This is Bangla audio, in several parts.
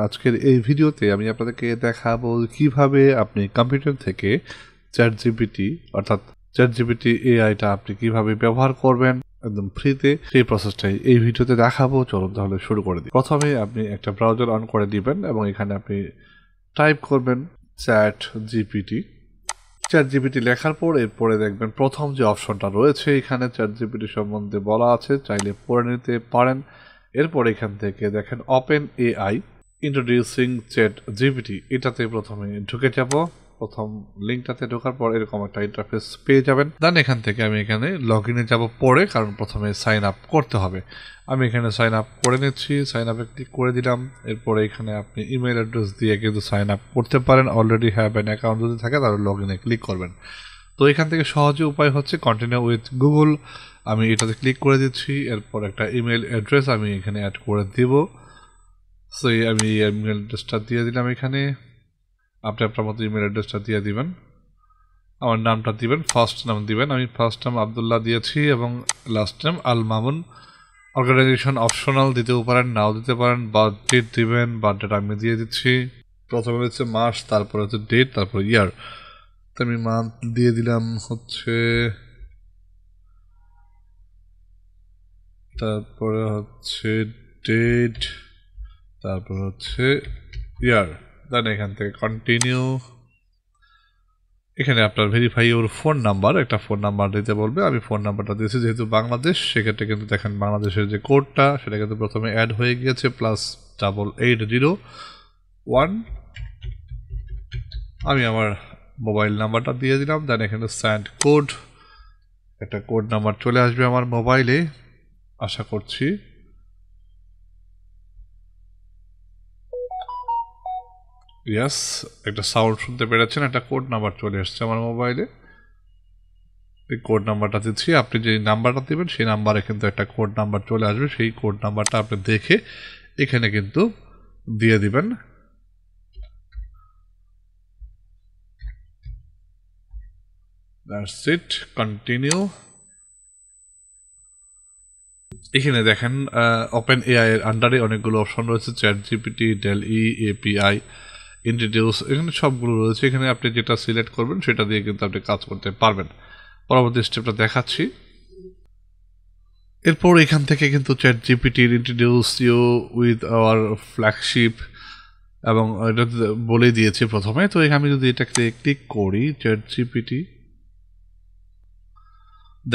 আজকের এই ভিডিওতে আমি আপনাদেরকে দেখাবো কিভাবে আপনি কম্পিউটার থেকে চ্যাট জিপিটি অর্থাৎ চ্যাট জিপিটি এআইটা আপনি কিভাবে ব্যবহার করবেন একদম ফ্রিতে, সেই প্রসেসটাই এই ভিডিওতে দেখাবো। চলুন তাহলে শুরু করে দিই। প্রথমে আপনি একটা ব্রাউজার অন করে দিবেন এবং এখানে আপনি টাইপ করবেন চ্যাট জিপিটি লেখার পর এরপরে দেখবেন প্রথম যে অপশনটা রয়েছে এখানে চ্যাট জিপিটি সম্বন্ধে বলা আছে, চাইলে পড়ে নিতে পারেন। এরপর এখান থেকে দেখেন open AI introducing chat GPT, এটাতে প্রথমে ঢুকে যাব। প্রথম লিঙ্কটাতে ঢোকার পর এরকম একটা ইন্টারফেস পেয়ে যাবেন। দেন এখান থেকে আমি এখানে লগ ইনে যাবো পরে, কারণ প্রথমে সাইন আপ করতে হবে। আমি এখানে সাইন আপ করে নিচ্ছি, সাইন আপে ক্লিক করে দিলাম। এরপরে এখানে আপনি ইমেল অ্যাড্রেস দিয়ে কিন্তু সাইন আপ করতে পারেন। অলরেডি হ্যাভ অ্যান অ্যাকাউন্ট যদি থাকে তাহলে লগ ইনে ক্লিক করবেন। তো এখান থেকে সহজে উপায় হচ্ছে কন্টিনিউ উইথ গুগল, আমি এটাতে ক্লিক করে দিচ্ছি। এরপর একটা ইমেল অ্যাড্রেস আমি এখানে অ্যাড করে দিব। সো আমি ইমেল অ্যাড্রেসটা দিয়ে দিলাম। এখানে আপনি আপনার মতো ইমেল অ্যাড্রেসটা দিয়ে দিবেন, আমার নামটা দিবেন, ফার্স্ট নাম দিবেন। আমি ফার্স্ট নাম আবদুল্লাহ দিয়েছি এবং লাস্ট নাম আল মামুন। অর্গানাইজেশন অপশনাল দিতেও পারেন, নাও দিতে পারেন। বার্থ ডেট দিবেন, বার্থ ডেট আমি দিয়ে দিচ্ছি। প্রথমে হচ্ছে মাস, তারপরে হচ্ছে ডেট, তারপর ইয়ার। তো আমি মান্থ দিয়ে দিলাম হচ্ছে, তারপরে হচ্ছে ডেট, তারপর হচ্ছে ইয়ার। দেন এখান থেকে কন্টিনিউ। এখানে আপনার ভেরিফাই ওর ফোন নাম্বার, একটা ফোন নাম্বার দিতে বলবে। আমি ফোন নাম্বারটা দিয়েছি, যেহেতু বাংলাদেশ সেক্ষেত্রে কিন্তু দেখেন বাংলাদেশের যে কোডটা সেটা কিন্তু প্রথমে অ্যাড হয়ে গিয়েছে, +8801। আমি আমার মোবাইল নাম্বারটা দিয়ে দিলাম। দেন এখানে সেন্ড কোড, একটা কোড নাম্বার চলে আসবে আমার মোবাইলে আশা করছি। ইয়াস, একটা সাউন্ড শুনতে পেরেছেন, একটা কোড নাম্বার চলে এসছে আমার মোবাইলে। এই কোড নাম্বারটা দিচ্ছি, আপনি যে নাম্বারটা দেবেন সেই নাম্বারে কিন্তু একটা কোড নাম্বার চলে আসবে। সেই কোড নাম্বারটা আপনি দেখে এখানে কিন্তু দিয়ে দিবেন। That's it, continue. এখানে দেখেন ওপেন এআই এর আন্ডারে অনেকগুলো অপশন রয়েছে, চ্যাট জিপিটি, ডেল ই, এপিআই, ইন্ট্রোডিউস, এখানে সবগুলো রয়েছে। এখানে আপনি যেটা সিলেক্ট করবেন সেটা দিয়ে কিন্তু আপনি কাজ করতে পারবেন। পরবর্তী স্টেপটা দেখাচ্ছি। এরপর এখান থেকে কিন্তু ChatGPT introduce you with our flagship এবং এটা বলে দিয়েছি প্রথমে। তো আমি যদি এটাকে ক্লিক করি চ্যাট জিপিটি,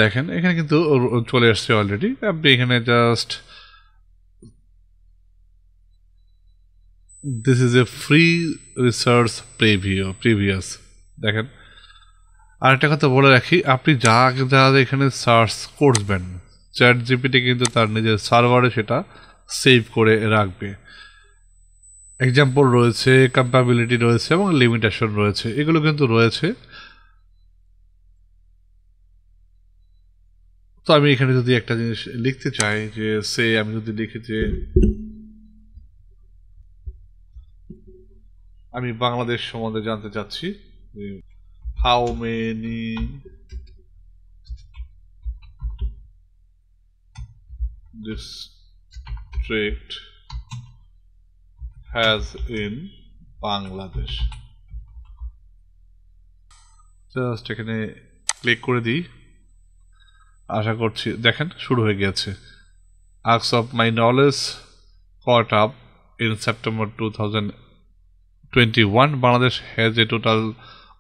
দেখেন এখানে কিন্তু চলে আসছে অলরেডি। আপনি এখানে just this is a free research previous দেখেন। আরেকটা কথা বলে রাখি, আপনি যা যা এখানে সার্চ করবেন চ্যাট জিপিটি কিন্তু তার নিজের সার্ভারে সেটা সেভ করে রাখবে। এক্সাম্পল রয়েছে, ক্যাপাবিলিটি রয়েছে এবং লিমিটেশন রয়েছে, এগুলো কিন্তু রয়েছে। তো আমি এখানে যদি একটা জিনিস লিখতে চাই, যে সে আমি যদি লিখি যে আমি বাংলাদেশ সম্বন্ধে জানতে চাচ্ছি, how many district has in Bangladesh, just এখানে ক্লিক করে দিই। আশা করছি দেখেন শুরু হয়ে গেছে। Arcs of my knowledge caught up in September 2021, Bangladesh has a total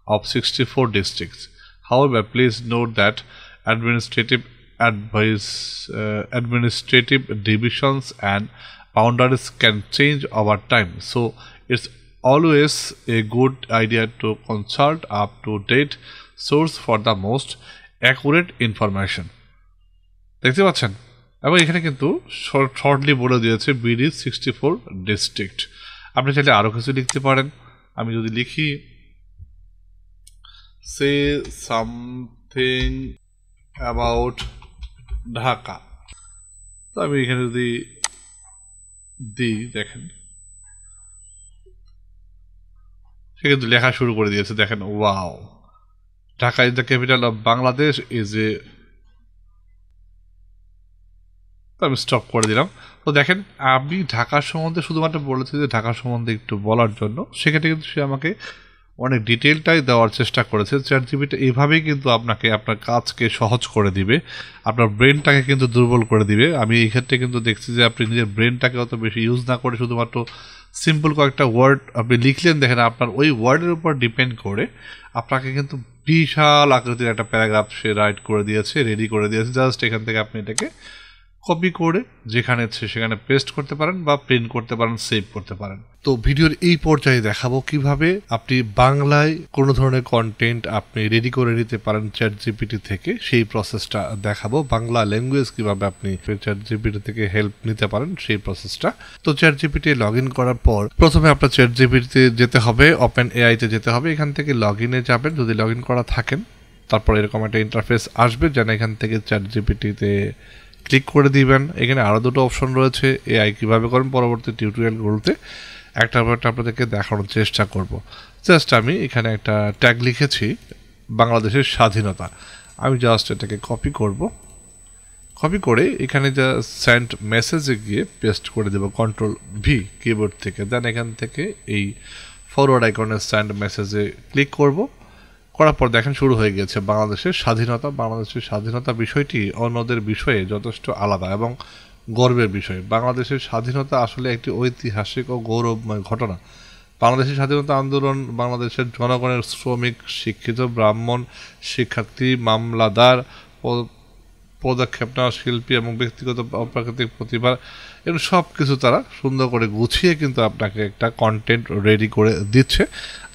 of 64 districts. However, please note that administrative divisions and boundaries can change over time. So it's always a good idea to consult up-to-date source for the most accurate information. দেখতে পাচ্ছেন, এবং এখানে কিন্তু শর্টলি বলে দিয়েছে বিডি 64 ডিস্ট্রিক্ট। আপনি চাইলে আরও কিছু লিখতে পারেন। আমি যদি লিখি সে সামথিং অ্যাবাউট ঢাকা, তো আমি এখানে যদি দিই দেখেন সে কিন্তু লেখা শুরু করে দিয়েছে। দেখেন, wow, Dhaka is the capital of Bangladesh is a. আমি স্টপ করে দিলাম। তো দেখেন আমি ঢাকার সম্বন্ধে শুধুমাত্র বলেছি যে ঢাকার সম্বন্ধে একটু বলার জন্য, সেক্ষেত্রে কিন্তু সে আমাকে অনেক ডিটেলটাই দেওয়ার চেষ্টা করেছে। চ্যাট জিপিটি এইভাবেই কিন্তু আপনাকে আপনার কাজকে সহজ করে দিবে, আপনার ব্রেনটাকে কিন্তু দুর্বল করে দিবে। আমি এই ক্ষেত্রে কিন্তু দেখছি যে আপনি নিজের ব্রেনটাকে অত বেশি ইউজ না করে শুধুমাত্র সিম্পল কয়েকটা ওয়ার্ড আপনি লিখলেন, দেখেন আপনার ওই ওয়ার্ডের উপর ডিপেন্ড করে আপনাকে কিন্তু বিশাল আকৃতির একটা প্যারাগ্রাফ সে রাইট করে দিয়েছে, রেডি করে দিয়েছে। জাস্ট এখান থেকে আপনি এটাকে কপি করে যেখানে ইচ্ছে সেখানে পেস্ট করতে পারেন বা প্রিন্ট করতে পারেন, সেভ করতে পারেন। তো ভিডিওর এই পর্যায়ে দেখাবো কিভাবে আপনি বাংলায় কোনো ধরনের কন্টেন্ট আপনি রেডি করে নিতে পারেন চ্যাট জিপিটি থেকে, সেই প্রসেসটা দেখাবো। বাংলা ল্যাঙ্গুয়েজ কিভাবে আপনি চ্যাট জিপিটি থেকে হেল্প নিতে পারেন সেই প্রসেসটা। তো চ্যাট জিপিটি লগ ইন করার পর প্রথমে আপনার চ্যাট জিপিটিতে যেতে হবে, ওপেন এআই তে যেতে হবে। এখান থেকে লগ ইনে যাবেন যদি লগ ইন করা থাকেন। তারপর এরকম একটা ইন্টারফেস আসবে, যেন এখান থেকে চ্যাট জিপিটিতে ক্লিক করে দিবেন। এখানে আরও দুটো অপশন রয়েছে, এআই কীভাবে করেন পরবর্তী টিউটোরিয়ালগুলোতে একটার পর একটা আপনাদেরকে দেখানোর চেষ্টা করব। জাস্ট আমি এখানে একটা ট্যাগ লিখেছি বাংলাদেশের স্বাধীনতা, আমি জাস্ট এটাকে কপি করব। কপি করে এখানে যা সেন্ড মেসেজে গিয়ে পেস্ট করে দেব কন্ট্রোল ভি কিবোর্ড থেকে। দেন এখান থেকে এই ফরওয়ার্ড আইকনের সেন্ড মেসেজে ক্লিক করব। করার পর দেখেন শুরু হয়ে গেছে বাংলাদেশের স্বাধীনতা। বাংলাদেশের স্বাধীনতা বিষয়টি অন্যদের বিষয়ে যথেষ্ট আলাদা এবং গর্বের বিষয়। বাংলাদেশের স্বাধীনতা আসলে একটি ঐতিহাসিক ও গৌরবময় ঘটনা। বাংলাদেশের স্বাধীনতা আন্দোলন বাংলাদেশের জনগণের শ্রমিক, শিক্ষিত, ব্রাহ্মণ, শিক্ষার্থী, মামলাদার, পদক্ষেপ নেওয়া শিল্পী এবং ব্যক্তিগত অপ্রাকৃতিক প্রতিভা, এবং সব কিছু তারা সুন্দর করে গুছিয়ে কিন্তু আপনাকে একটা কন্টেন্ট রেডি করে দিচ্ছে,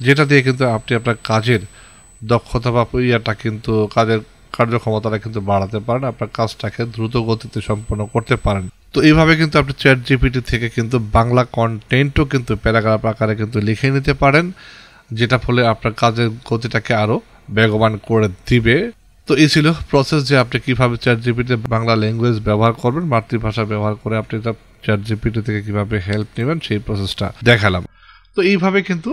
যেটা দিয়ে কিন্তু আপনি আপনার কাজের দক্ষতা বা ইয়াটা কিন্তু কাজের কার্যক্ষমতাটা কিন্তু বাড়াতে পারেন, আপনার কাজটাকে দ্রুত গতিতে সম্পন্ন করতে পারেন। তো এইভাবে কিন্তু আপনি চ্যাট জিপিটি থেকে কিন্তু বাংলা কন্টেন্টও কিন্তু প্যারাগ্রাফ আকারে কিন্তু লিখে নিতে পারেন, যেটা ফলে আপনার কাজের গতিটাকে আরও বেগবান করে দিবে। তো এই ছিল প্রসেস যে আপনি কিভাবে চ্যাট জিপিটি বাংলা ল্যাঙ্গুয়েজ ব্যবহার করবেন, মাতৃভাষা ব্যবহার করে আপনি চ্যাট জিপিটি থেকে কিভাবে হেল্প নেবেন সেই প্রসেসটা দেখালাম। তো এইভাবে কিন্তু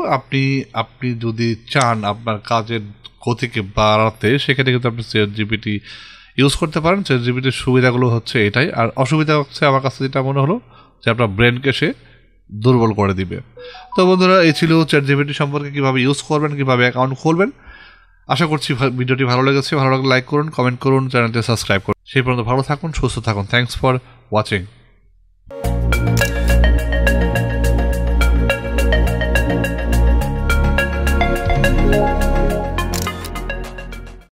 আপনি যদি চান আপনার কাজের গতিকে বাড়াতে, সেখানে কিন্তু আপনি চ্যাট জিপিটি ইউজ করতে পারেন। চ্যাট জিপিটির সুবিধাগুলো হচ্ছে এটাই, আর অসুবিধা হচ্ছে আমার কাছে যেটা মনে হলো যে আপনার ব্রেনকে সে দুর্বল করে দিবে। তো বন্ধুরা, এই ছিল চ্যাট জিপিটি সম্পর্কে কিভাবে ইউজ করবেন, কিভাবে অ্যাকাউন্ট খুলবেন। আশা করছি ভিডিওটি ভালো লেগেছে। ভালো লাগলে লাইক করুন, কমেন্ট করুন, চ্যানেলটি সাবস্ক্রাইব করুন। সেই পর্যন্ত ভালো থাকুন, সুস্থ থাকুন। Thanks for watching.